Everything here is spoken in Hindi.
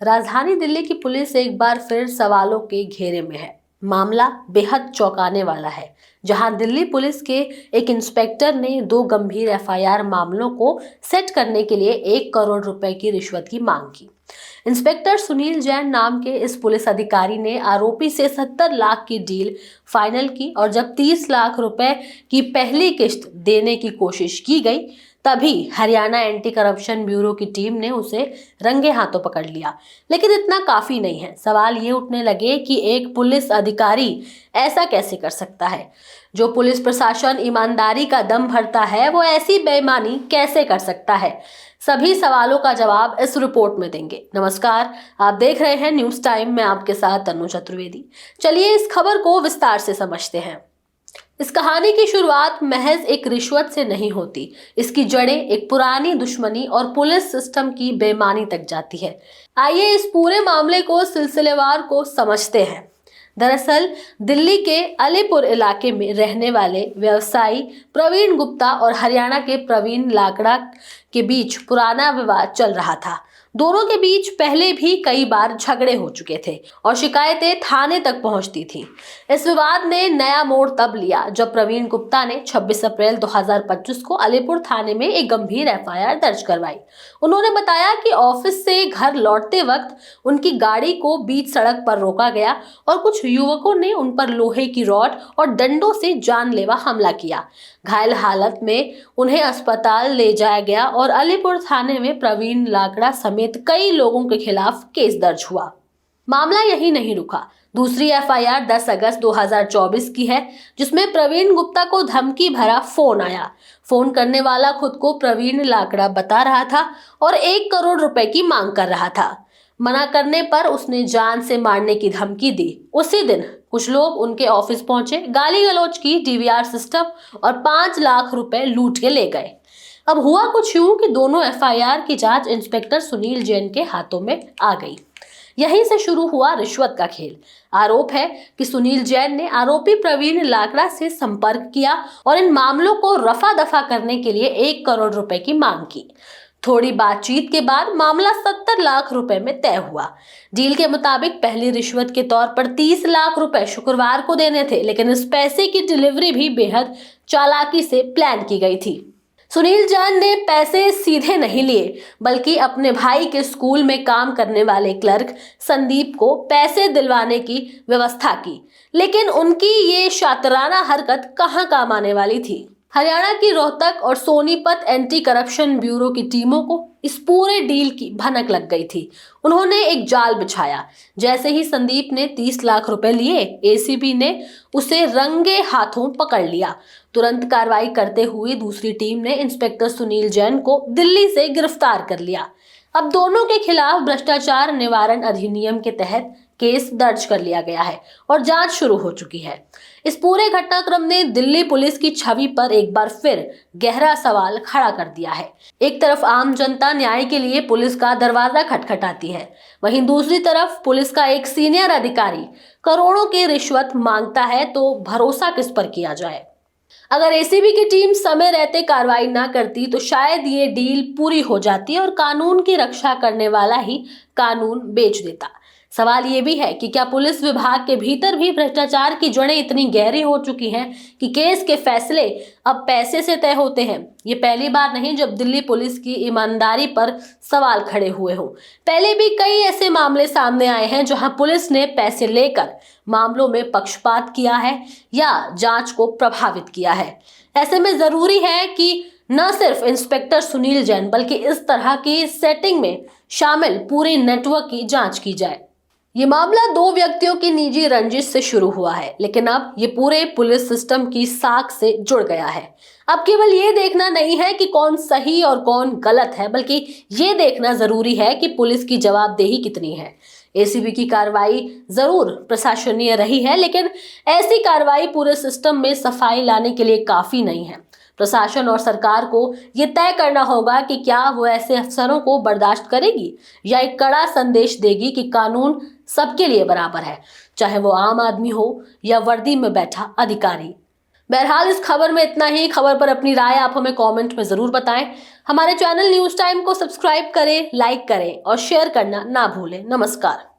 राजधानी दिल्ली की पुलिस एक बार फिर सवालों के घेरे में है। मामला बेहद चौंकाने वाला है, जहां दिल्ली पुलिस के एक इंस्पेक्टर ने दो गंभीर एफआईआर मामलों को सेट करने के लिए 1 करोड़ रुपए की रिश्वत की मांग की। इंस्पेक्टर सुनील जैन नाम के इस पुलिस अधिकारी ने आरोपी से 70 लाख की डील फाइनल की और जब 30 लाख रुपए की पहली किस्त देने की कोशिश की गई, तभी हरियाणा एंटी करप्शन ब्यूरो की टीम ने उसे रंगे हाथों पकड़ लिया। लेकिन इतना काफी नहीं है। सवाल ये उठने लगे कि एक पुलिस अधिकारी ऐसा कैसे कर सकता है? जो पुलिस प्रशासन ईमानदारी का दम भरता है, वो ऐसी बेईमानी कैसे कर सकता है? सभी सवालों का जवाब इस रिपोर्ट में देंगे। नमस्कार, आप देख रहे हैं न्यूज टाइम में आपके साथ तनु चतुर्वेदी। चलिए इस खबर को विस्तार से समझते हैं। इस कहानी की शुरुआत महज एक रिश्वत से नहीं होती। इसकी जड़ें एक पुरानी दुश्मनी और पुलिस सिस्टम की बेईमानी तक जाती है। आइए इस पूरे मामले को सिलसिलेवार को समझते हैं। दरअसल दिल्ली के अलीपुर इलाके में रहने वाले व्यवसायी प्रवीण गुप्ता और हरियाणा के प्रवीण लाकड़ा के बीच पुराना विवाद चल रहा था। दोनों के बीच पहले भी कई बार झगड़े हो चुके थे और शिकायतें थाने तक पहुंचती थी। इस विवाद ने नया मोड़ तब लिया जब प्रवीण गुप्ता ने 26 अप्रैल 2025 को अलीपुर थाने में एक गंभीर एफआईआर दर्ज करवाई। उन्होंने बताया कि ऑफिस से घर लौटते वक्त उनकी गाड़ी को बीच सड़क पर रोका गया और कुछ युवकों ने उन पर लोहे की रॉड और डंडों से जानलेवा हमला किया। घायल हालत में उन्हें अस्पताल ले जाया गया और अलीपुर थाने में प्रवीण लाकड़ा समेत कई लोगों के खिलाफ केस दर्ज हुआ। मामला यही नहीं रुका। दूसरी एफआईआर 10 अगस्त 2024 की है, जिसमें प्रवीण गुप्ता को धमकी भरा फोन आया। फोन करने वाला खुद को प्रवीण लाकड़ा बता रहा था और 1 करोड़ रुपए की मांग कर रहा था। मना करने पर उसने जान से मारने की धमकी दी। उसी दिन कुछ लोग उनके ऑफिस पहुंचे, गाली गलौज की, डीवीआर सिस्टम और 5 लाख रुपए लूट के ले गए। अब हुआ कुछ यूं कि दोनों एफआईआर की जांच इंस्पेक्टर सुनील जैन के हाथों में आ गई। यहीं से शुरू हुआ रिश्वत का खेल। आरोप है कि सुनील जैन ने आरोपी प्रवीण लाकड़ा से संपर्क किया और इन मामलों को रफा दफा करने के लिए 1 करोड़ रुपए की मांग की। थोड़ी बातचीत के बाद मामला 70 लाख रुपए में तय हुआ। डील के मुताबिक पहली रिश्वत के तौर पर 30 लाख रुपए शुक्रवार को देने थे, लेकिन इस पैसे की डिलीवरी भी बेहद चालाकी से प्लान की गई थी। सुनील जैन ने पैसे सीधे नहीं लिए, बल्कि अपने भाई के स्कूल में काम करने वाले क्लर्क संदीप को पैसे दिलवाने की व्यवस्था की। लेकिन उनकी ये शातिराना हरकत कहाँ काम आने वाली थी? हरियाणा की रोहतक और सोनीपत एंटी करप्शन ब्यूरो की टीमों को इस पूरे डील की भनक लग गई थी। उन्होंने एक जाल बिछाया। जैसे ही संदीप ने 30 लाख रुपए लिए, एसीबी ने उसे रंगे हाथों पकड़ लिया। तुरंत कार्रवाई करते हुए दूसरी टीम ने इंस्पेक्टर सुनील जैन को दिल्ली से गिरफ्तार कर लिया। अब दोनों के खिलाफ भ्रष्टाचार निवारण अधिनियम के तहत केस दर्ज कर लिया गया है और जांच शुरू हो चुकी है। इस पूरे घटनाक्रम ने दिल्ली पुलिस की छवि पर एक बार फिर गहरा सवाल खड़ा कर दिया है। एक तरफ आम जनता न्याय के लिए पुलिस का दरवाजा खटखटाती है, वहीं दूसरी तरफ पुलिस का एक सीनियर अधिकारी करोड़ों की रिश्वत मांगता है, तो भरोसा किस पर किया जाए? अगर एसीबी की टीम समय रहते कार्रवाई ना करती तो शायद ये डील पूरी हो जाती और कानून की रक्षा करने वाला ही कानून बेच देता। सवाल ये भी है कि क्या पुलिस विभाग के भीतर भी भ्रष्टाचार की जड़ें इतनी गहरी हो चुकी हैं कि केस के फैसले अब पैसे से तय होते हैं? ये पहली बार नहीं जब दिल्ली पुलिस की ईमानदारी पर सवाल खड़े हुए हों। पहले भी कई ऐसे मामले सामने आए हैं जहां पुलिस ने पैसे लेकर मामलों में पक्षपात किया है या जांच को प्रभावित किया है। ऐसे में जरूरी है कि न सिर्फ इंस्पेक्टर सुनील जैन बल्कि इस तरह की सेटिंग में शामिल पूरे नेटवर्क की जांच की जाए। ये मामला दो व्यक्तियों की निजी रंजिश से शुरू हुआ है, लेकिन अब ये पूरे पुलिस सिस्टम की साख से जुड़ गया है। अब केवल ये देखना नहीं है कि कौन सही और कौन गलत है, बल्कि ये देखना जरूरी है कि पुलिस की जवाबदेही कितनी है। एसीबी की कार्रवाई जरूर प्रशासनीय रही है, लेकिन ऐसी कार्रवाई पूरे सिस्टम में सफाई लाने के लिए काफी नहीं है। प्रशासन और सरकार को ये तय करना होगा कि क्या वो ऐसे अफसरों को बर्दाश्त करेगी या एक कड़ा संदेश देगी कि कानून सबके लिए बराबर है, चाहे वो आम आदमी हो या वर्दी में बैठा अधिकारी। बहरहाल इस खबर में इतना ही। खबर पर अपनी राय आप हमें कमेंट में जरूर बताएं। हमारे चैनल न्यूज टाइम को सब्सक्राइब करें, लाइक करें और शेयर करना ना भूलें। नमस्कार।